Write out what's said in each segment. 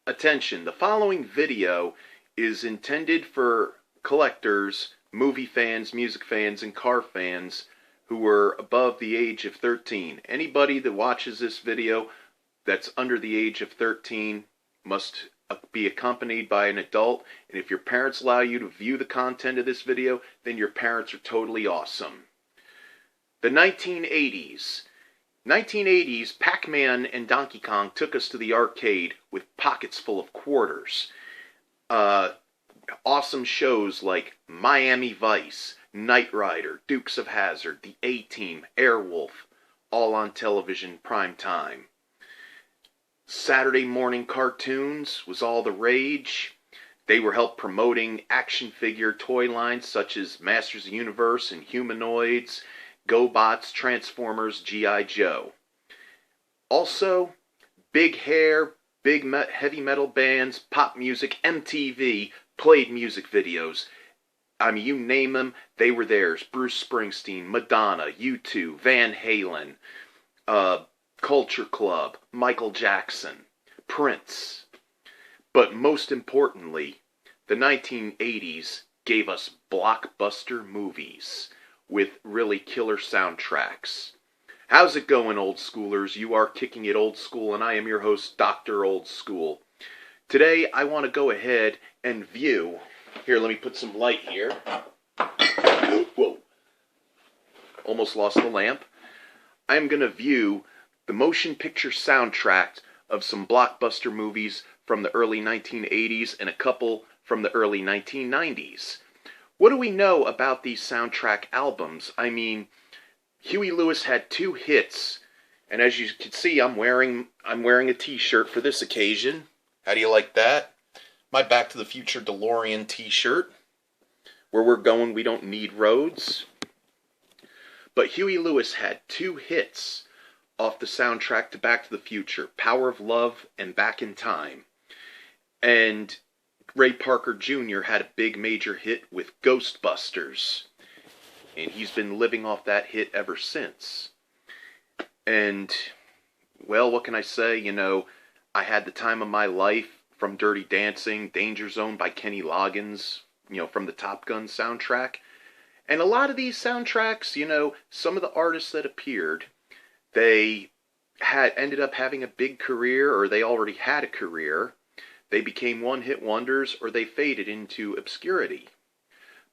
Attention, the following video is intended for collectors, movie fans, music fans, and car fans who are above the age of 13. Anybody that watches this video that's under the age of 13 must be accompanied by an adult, and if your parents allow you to view the content of this video, then your parents are totally awesome. The 1980s. 1980s, Pac-Man and Donkey Kong took us to the arcade with pockets full of quarters. Awesome shows like Miami Vice, Knight Rider, Dukes of Hazzard, The A-Team, Airwolf, all on television prime time. Saturday morning cartoons was all the rage. They were helped promoting action figure toy lines such as Masters of the Universe and Humanoids, GoBots, Transformers, G.I. Joe. Also, big hair, heavy metal bands, pop music, MTV played music videos. I mean, you name them, they were theirs. Bruce Springsteen, Madonna, U2, Van Halen, Culture Club, Michael Jackson, Prince. But most importantly, the 1980s gave us blockbuster movies with really killer soundtracks. How's it going, old schoolers? You are Kicking It Old School, and I am your host, Dr. Old School. Today, I want to go ahead and view... Here, let me put some light here. Whoa. Almost lost the lamp. I am going to view the motion picture soundtrack of some blockbuster movies from the early 1980s and a couple from the early 1990s. What do we know about these soundtrack albums? I mean, Huey Lewis had 2 hits, and as you can see, I'm wearing a t-shirt for this occasion. How do you like that? My Back to the Future DeLorean t-shirt. Where we're going, we don't need roads. But Huey Lewis had 2 hits off the soundtrack to Back to the Future, Power of Love and Back in Time. And Ray Parker Jr. had a big major hit with Ghostbusters. And he's been living off that hit ever since. And, well, what can I say? You know, I had the time of my life from Dirty Dancing, Danger Zone by Kenny Loggins, you know, from the Top Gun soundtrack. And a lot of these soundtracks, you know, some of the artists that appeared, they ended up having a big career, or they already had a career. They became one-hit wonders, or they faded into obscurity.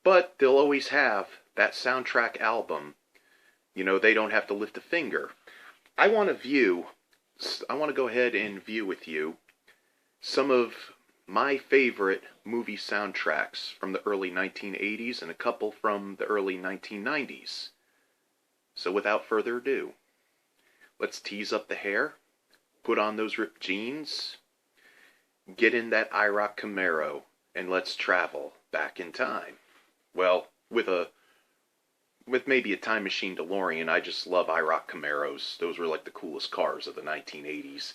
But they'll always have that soundtrack album. You know, they don't have to lift a finger. I want to go ahead and view with you some of my favorite movie soundtracks from the early 1980s and a couple from the early 1990s. So without further ado, let's tease up the hair, put on those ripped jeans, get in that IROC Camaro, and let's travel back in time. Well, with maybe a time machine DeLorean. I just love IROC Camaros. Those were like the coolest cars of the 1980s.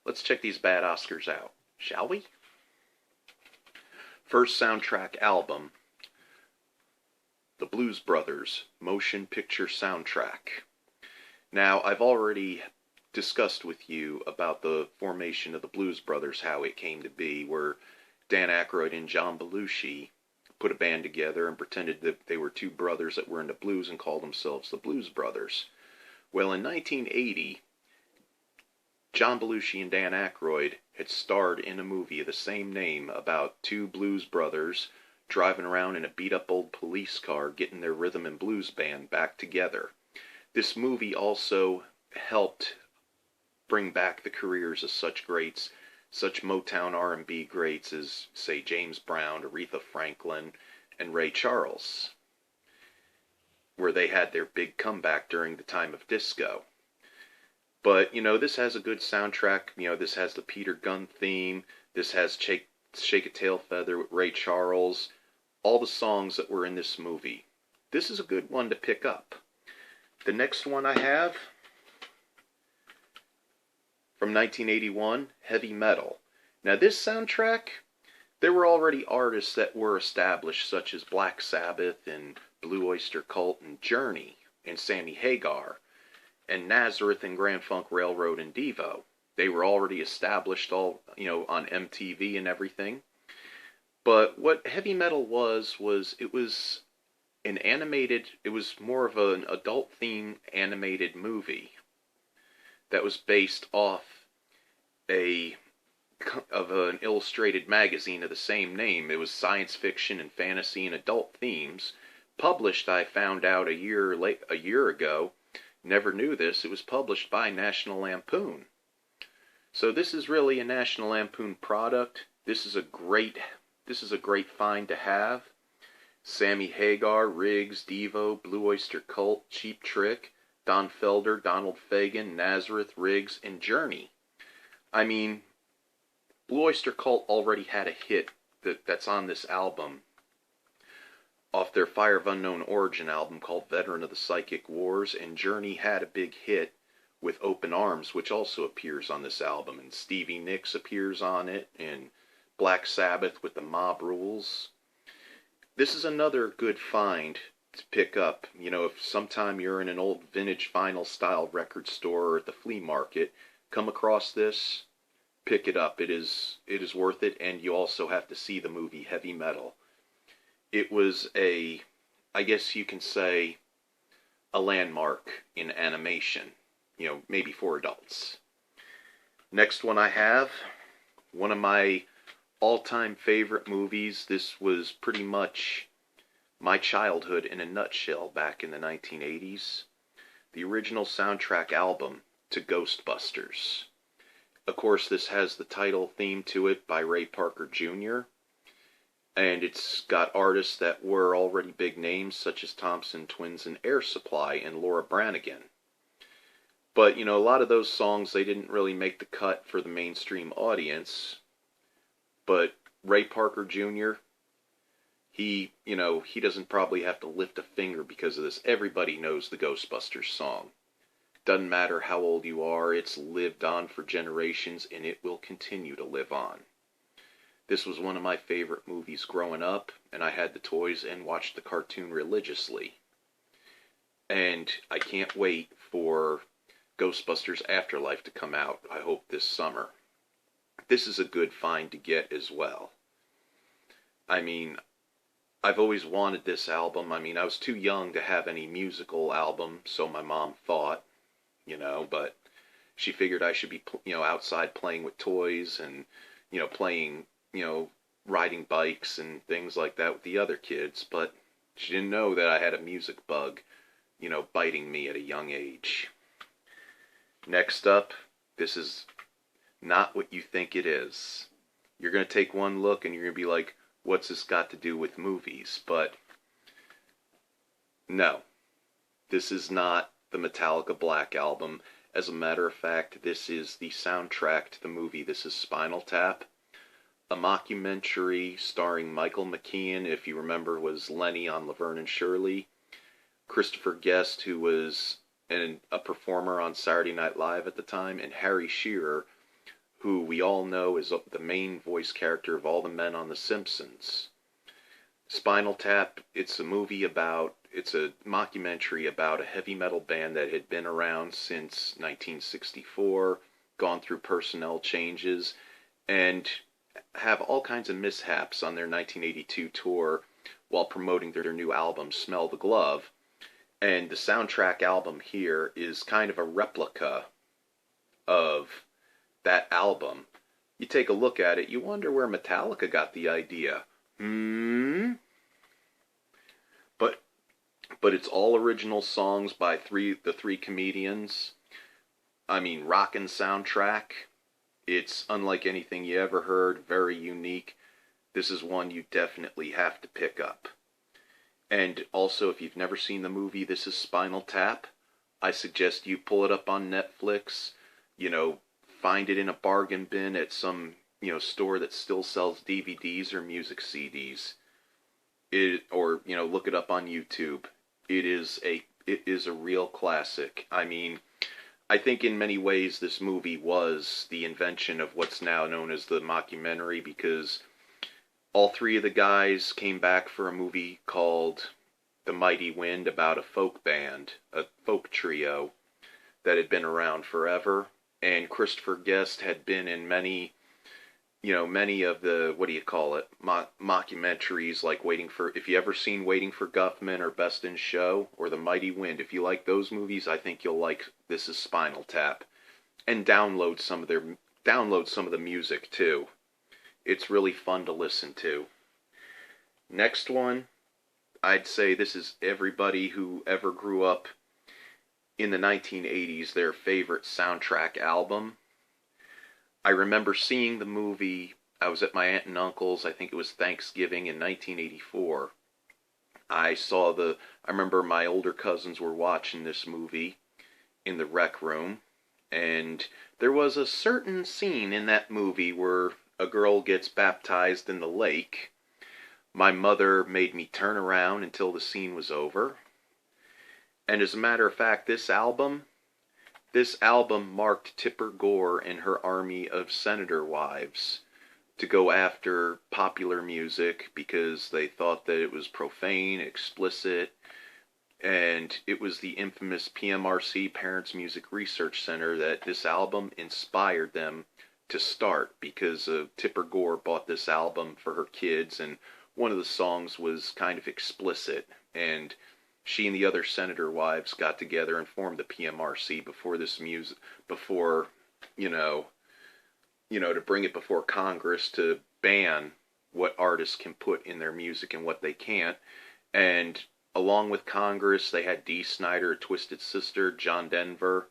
Let's check these bad Oscars out, shall we? First soundtrack album, The Blues Brothers Motion Picture Soundtrack. Now, I've already discussed with you about the formation of the Blues Brothers, how it came to be, where Dan Aykroyd and John Belushi put a band together and pretended that they were 2 brothers that were into blues and called themselves the Blues Brothers. Well, in 1980, John Belushi and Dan Aykroyd had starred in a movie of the same name about 2 blues brothers driving around in a beat-up old police car getting their rhythm and blues band back together. This movie also helped bring back the careers of such greats, such Motown R&B greats as, say, James Brown, Aretha Franklin, and Ray Charles, where they had their big comeback during the time of disco. But, you know, this has a good soundtrack. You know, this has the Peter Gunn theme. This has Shake a Tail Feather with Ray Charles. All the songs that were in this movie. This is a good one to pick up. The next one I have, from 1981, Heavy Metal. Now this soundtrack, there were already artists that were established, such as Black Sabbath and Blue Oyster Cult and Journey and Sammy Hagar and Nazareth and Grand Funk Railroad and Devo. They were already established all, on MTV and everything. But what heavy metal was it was it was more of an adult theme animated movie that was based off a of an illustrated magazine of the same name. It was science fiction and fantasy and adult themes. Published, I found out a year ago. Never knew this. It was published by National Lampoon. So this is really a National Lampoon product. This is a great find to have. Sammy Hagar, Riggs, Devo, Blue Oyster Cult, Cheap Trick, Don Felder, Donald Fagen, Nazareth, Riggs, and Journey. I mean, Blue Oyster Cult already had a hit that's on this album off their Fire of Unknown Origin album called Veteran of the Psychic Wars, and Journey had a big hit with Open Arms, which also appears on this album, and Stevie Nicks appears on it, and Black Sabbath with the Mob Rules. This is another good find to pick up. If sometime you're in an old vintage vinyl style record store or at the flea market, come across this, pick it up. It is worth it, and you also have to see the movie Heavy Metal. It was I guess you can say, a landmark in animation, maybe for adults. Next one I have, one of my all-time favorite movies. This was pretty much my childhood in a nutshell back in the 1980s. The original soundtrack album to Ghostbusters. Of course, this has the title theme to it by Ray Parker Jr., and it's got artists that were already big names, such as Thompson Twins and Air Supply and Laura Branigan. But, a lot of those songs, they didn't really make the cut for the mainstream audience. But Ray Parker Jr., he doesn't probably have to lift a finger because of this. Everybody knows the Ghostbusters song. Doesn't matter how old you are, it's lived on for generations, and it will continue to live on. This was one of my favorite movies growing up, and I had the toys and watched the cartoon religiously. And I can't wait for Ghostbusters Afterlife to come out, I hope this summer. This is a good find to get as well. I mean, I've always wanted this album. I mean, I was too young to have any musical album, so my mom thought, but she figured I should be, outside playing with toys and, playing, riding bikes and things like that with the other kids, but she didn't know that I had a music bug, biting me at a young age. Next up, this is not what you think it is. You're going to take one look and you're going to be like, what's this got to do with movies? But no, this is not the Metallica Black Album. As a matter of fact, this is the soundtrack to the movie. This is Spinal Tap, a mockumentary starring Michael McKean, if you remember, was Lenny on Laverne and Shirley, Christopher Guest, who was a performer on Saturday Night Live at the time, and Harry Shearer, who we all know is the main voice character of all the men on The Simpsons. Spinal Tap, it's a mockumentary about a heavy metal band that had been around since 1964, gone through personnel changes, and have all kinds of mishaps on their 1982 tour while promoting their new album, Smell the Glove. And the soundtrack album here is kind of a replica of that album. You take a look at it, you wonder where Metallica got the idea. But it's all original songs by the three comedians. I mean, rockin' soundtrack. It's unlike anything you ever heard, very unique. This is one you definitely have to pick up. And also, if you've never seen the movie, this is Spinal Tap. I suggest you pull it up on Netflix, find it in a bargain bin at some, store that still sells DVDs or music CDs. Or look it up on YouTube. It is a real classic. I mean, I think in many ways this movie was the invention of what's now known as the mockumentary, because all three of the guys came back for a movie called The Mighty Wind about a folk band, a folk trio that had been around forever. and Christopher Guest had been in many of the, what do you call it, mockumentaries, like if you ever seen Waiting for Guffman or Best in Show or The Mighty Wind, if you like those movies, I think you'll like This Is Spinal Tap. And download some of the music too. It's really fun to listen to. Next one, I'd say this is everybody who ever grew up in the 1980s, their favorite soundtrack album. I remember seeing the movie. I was at my aunt and uncle's, I think it was Thanksgiving in 1984. I remember my older cousins were watching this movie in the rec room, and there was a certain scene in that movie where a girl gets baptized in the lake. My mother made me turn around until the scene was over. And as a matter of fact, this album marked Tipper Gore and her army of senator wives to go after popular music because they thought that it was profane, explicit, and it was the infamous PMRC, Parents Music Research Center, that this album inspired them to start, because Tipper Gore bought this album for her kids, and one of the songs was kind of explicit, and she and the other senator wives got together and formed the PMRC to bring it before Congress to ban what artists can put in their music and what they can't. And along with Congress, they had Dee Snider, Twisted Sister, John Denver,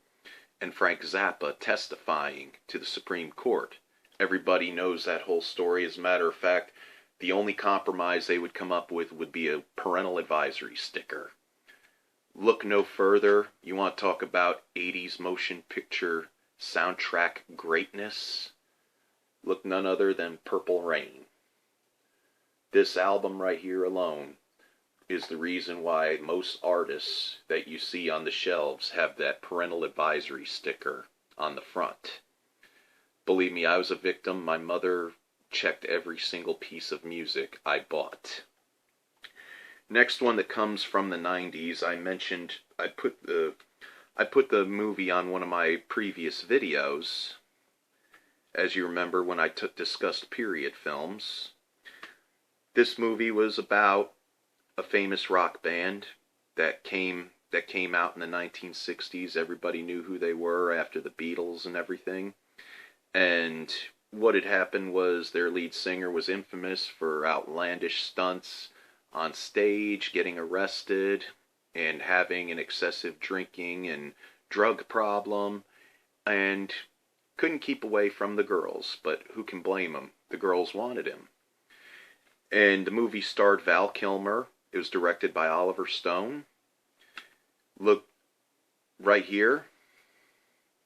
and Frank Zappa testifying to the Supreme Court. Everybody knows that whole story. As a matter of fact, the only compromise they would come up with would be a parental advisory sticker. Look no further. You want to talk about 80s motion picture soundtrack greatness? Look none other than Purple Rain. This album right here alone is the reason why most artists that you see on the shelves have that parental advisory sticker on the front. Believe me, I was a victim. My mother checked every single piece of music I bought. Next one that comes from the 90s, I put the movie on one of my previous videos, as you remember when I discussed period films. This movie was about a famous rock band that came out in the 1960s. Everybody knew who they were after the Beatles and everything. And what had happened was their lead singer was infamous for outlandish stunts on stage, getting arrested, and having an excessive drinking and drug problem, and couldn't keep away from the girls. But who can blame him? The girls wanted him. And the movie starred Val Kilmer. It was directed by Oliver Stone. Look right here,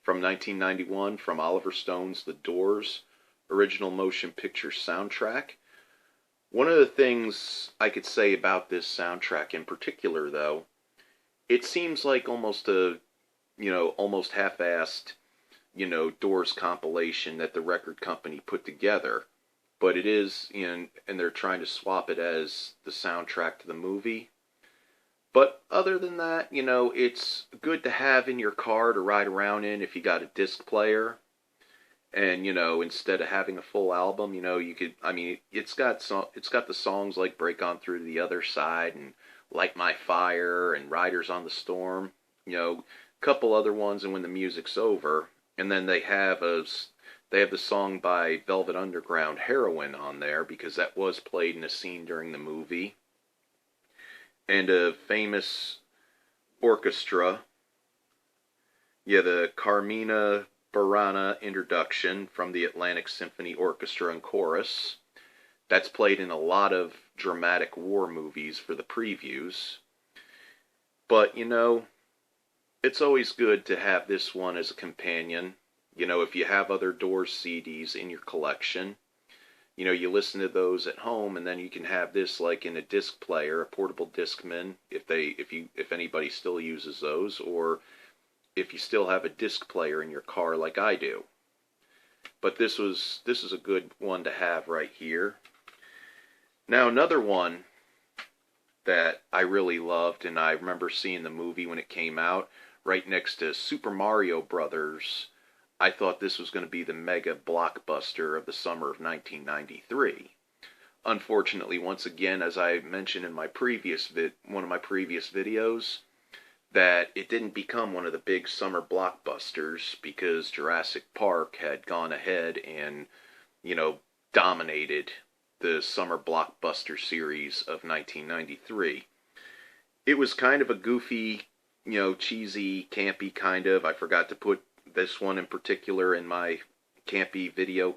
from 1991, from Oliver Stone's The Doors original motion picture soundtrack. One of the things I could say about this soundtrack in particular, though, it seems like almost half-assed, Doors compilation that the record company put together. But it is and they're trying to swap it as the soundtrack to the movie. But other than that, it's good to have in your car to ride around in if you got a disc player. And, instead of having a full album, you could, it's got the songs like Break On Through to the Other Side and Light My Fire and Riders on the Storm, a couple other ones, and When the Music's Over. And then they have the song by Velvet Underground, Heroin, on there, because that was played in a scene during the movie. And a famous orchestra, the Carmina Burana introduction from the Atlantic Symphony Orchestra and Chorus. That's played in a lot of dramatic war movies for the previews. But, it's always good to have this one as a companion. If you have other Doors CDs in your collection, you listen to those at home, and then you can have this like in a disc player, a portable Discman, if anybody still uses those, or if you still have a disc player in your car like I do. But this is a good one to have right here. Now another one that I really loved, and I remember seeing the movie when it came out, right next to Super Mario Brothers. I thought this was going to be the mega blockbuster of the summer of 1993. Unfortunately, once again, as I mentioned in my one of my previous videos, that it didn't become one of the big summer blockbusters because Jurassic Park had gone ahead and, dominated the summer blockbuster series of 1993. It was kind of a goofy, cheesy, campy kind of. I forgot to put this one in particular in my campy video,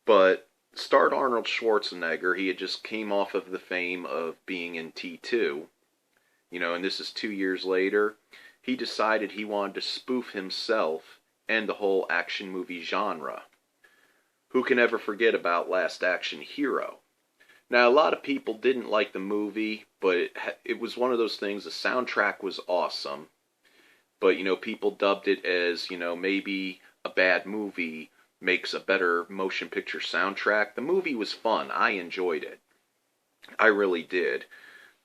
but starred Arnold Schwarzenegger. He had just came off of the fame of being in T2, and this is 2 years later. He decided he wanted to spoof himself and the whole action movie genre. Who can ever forget about Last Action Hero? Now, a lot of people didn't like the movie, but it was one of those things. The soundtrack was awesome, but, people dubbed it as, maybe a bad movie makes a better motion picture soundtrack. The movie was fun. I enjoyed it. I really did.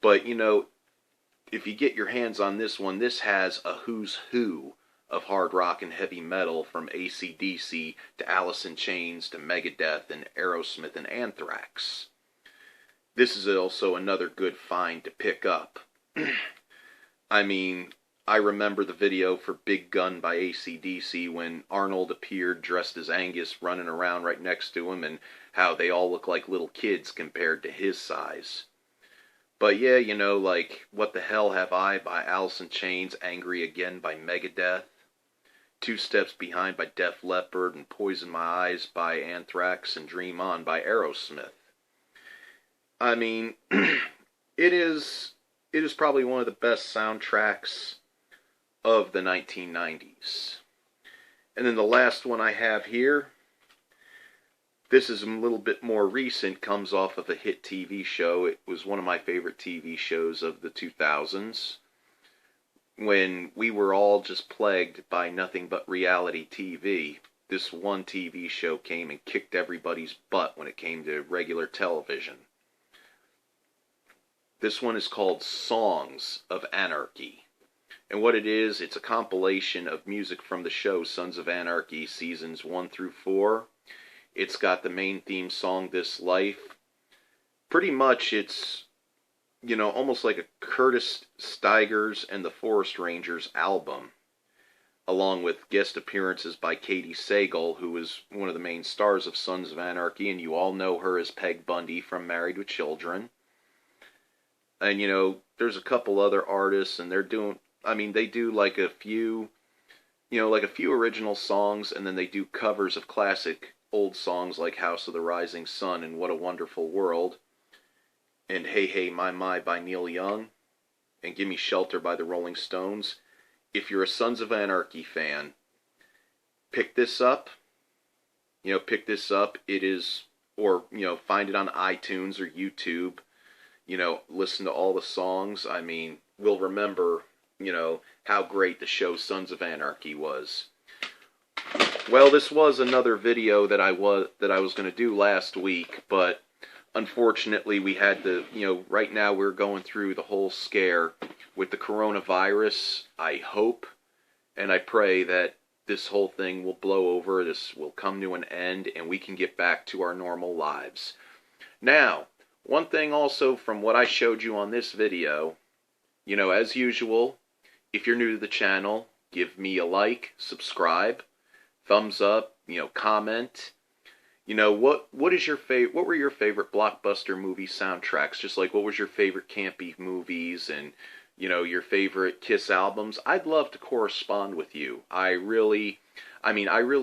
But, if you get your hands on this one, this has a who's who of hard rock and heavy metal, from AC/DC to Alice in Chains to Megadeth and Aerosmith and Anthrax. This is also another good find to pick up. I mean, I remember the video for Big Gun by AC/DC when Arnold appeared dressed as Angus running around right next to him, and how they all look like little kids compared to his size. But yeah, like What the Hell Have I by Alice in Chains, Angry Again by Megadeth, Two Steps Behind by Def Leppard, and Poison My Eyes by Anthrax, and Dream On by Aerosmith. I mean, it is probably one of the best soundtracks of the 1990s. And then the last one I have here, this is a little bit more recent, comes off of a hit TV show. It was one of my favorite TV shows of the 2000s, when we were all just plagued by nothing but reality TV. This one TV show came and kicked everybody's butt when it came to regular television. This one is called Songs of Anarchy. And what it is, it's a compilation of music from the show Sons of Anarchy seasons 1 through 4. It's got the main theme song, This Life. Pretty much it's, almost like a Curtis Stigers and the Forest Rangers album, along with guest appearances by Katie Sagal, who is one of the main stars of Sons of Anarchy, and you all know her as Peg Bundy from Married with Children. And, there's a couple other artists, and they do like a few original songs, and then they do covers of classic old songs like House of the Rising Sun and What a Wonderful World, and Hey Hey My by Neil Young, and Gimme Shelter by the Rolling Stones. If you're a Sons of Anarchy fan, pick this up. It is, or, find it on iTunes or YouTube. Listen to all the songs. I mean, we'll remember, how great the show Sons of Anarchy was. Well, this was another video that I was going to do last week, but unfortunately we had to, right now we're going through the whole scare with the coronavirus. I hope and I pray that this whole thing will blow over, this will come to an end, and we can get back to our normal lives. Now, one thing also from what I showed you on this video, as usual, if you're new to the channel, give me a like, subscribe, thumbs up, comment. What were your favorite blockbuster movie soundtracks? Just like what was your favorite campy movies and, your favorite Kiss albums? I'd love to correspond with you. I really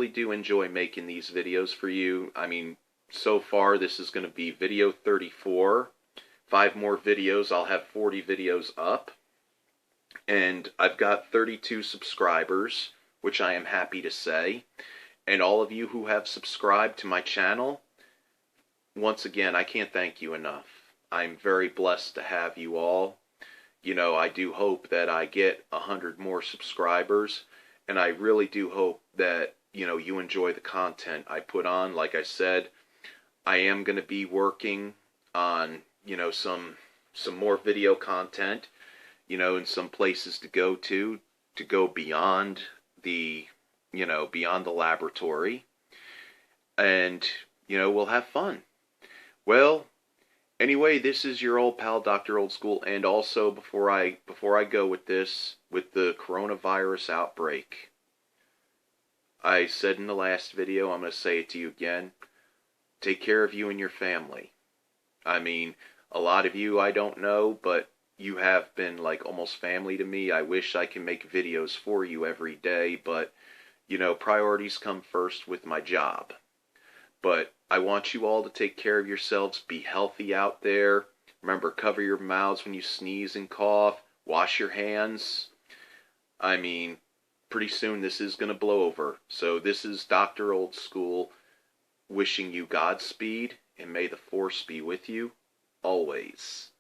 do enjoy making these videos for you. So far this is going to be video 34. 5 more videos, I'll have 40 videos up. And I've got 32 subscribers, which I am happy to say. And all of you who have subscribed to my channel, once again, I can't thank you enough. I'm very blessed to have you all. I do hope that I get 100 more subscribers, and I really do hope that, you enjoy the content I put on. Like I said, I am going to be working on, some more video content, and some places to go beyond the, beyond the laboratory, and, we'll have fun. Well, anyway, this is your old pal, Dr. Old School, and also before I go with this, with the coronavirus outbreak, I said in the last video, I'm going to say it to you again, take care of you and your family. I mean, a lot of you I don't know, but you have been like almost family to me. I wish I can make videos for you every day, but, priorities come first with my job. But I want you all to take care of yourselves. Be healthy out there. Remember, cover your mouths when you sneeze and cough. Wash your hands. I mean, pretty soon this is going to blow over. So this is Dr. Old School wishing you Godspeed, and may the Force be with you always.